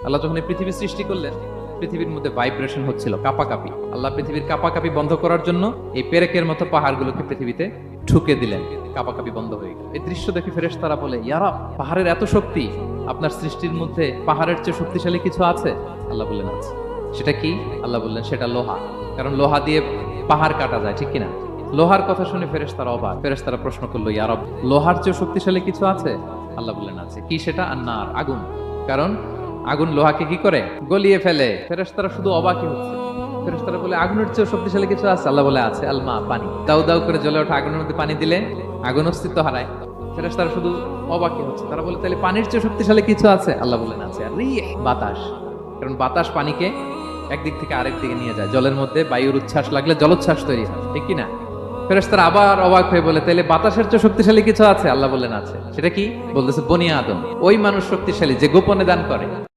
আল্লাহ যখন এই পৃথিবী সৃষ্টি করলেন, পৃথিবীর মধ্যে ভাইব্রেশন হচ্ছিল, কাঁপাকাঁপি। আল্লাহ পৃথিবীর কাঁপাকাঁপি বন্ধ করার জন্য এই পেরেকের মতো পাহাড়গুলোকে পৃথিবীতে ঠুকে দিলেন, কাঁপাকাঁপি বন্ধ হয়ে গেল। এই দৃশ্য দেখে ফেরেশতারা বলে, ইয়া রাব, পাহাড়ের এত শক্তি, আপনার সৃষ্টির মধ্যে পাহাড়ের চেয়ে শক্তিশালী কিছু আছে? আল্লাহ বললেন আছে। সেটা কি? আল্লাহ বললেন সেটা লোহা। কারণ লোহা দিয়ে পাহাড় কাটা যায়, ঠিক কিনা? লোহার কথা শুনে ফেরেশতারা অবাক। ফেরেশতারা প্রশ্ন করলো, ইয়া রাব, লোহার চেয়ে শক্তিশালী কিছু আছে? আল্লাহ বললেন আছে। কি সেটা? আন্নার, আগুন। কারণ আগুন লোহাকে কি করে? গলিয়ে ফেলে। ফেরেশতারা শুধু অবাকই হচ্ছে। ফেরেশতারা বলে, আগুনের চেয়ে শক্তিশালী কিছু আছে? আল্লাহ বলে আছে, আল মা, পানি। দাউ দাউ করে জ্বলে ওঠা আগুনের মধ্যে পানি দিলে আগুন অস্তিত্ব হারায়। ফেরেশতারা শুধু অবাকই হচ্ছে। তারা বলে, তাহলে পানির চেয়ে শক্তিশালী কিছু আছে? আল্লাহ বলেন আছে, আর রিহ, বাতাস। কারণ বাতাস পানিকে একদিক থেকে আরেক দিকে নিয়ে যায়। জলের মধ্যে বায়ুর উচ্ছ্বাস লাগলে জলোচ্ছ্বাস তৈরি হয়, ঠিক কিনা? ফেরেশতারা আবার অবাক হয়ে বলে, তাহলে বাতাসের চেয়ে শক্তিশালী কিছু আছে? আল্লাহ বললেন আছে। সেটা কি? বলতেছে বনি আদম, ওই মানুষ শক্তিশালী যে গোপনে দান করে।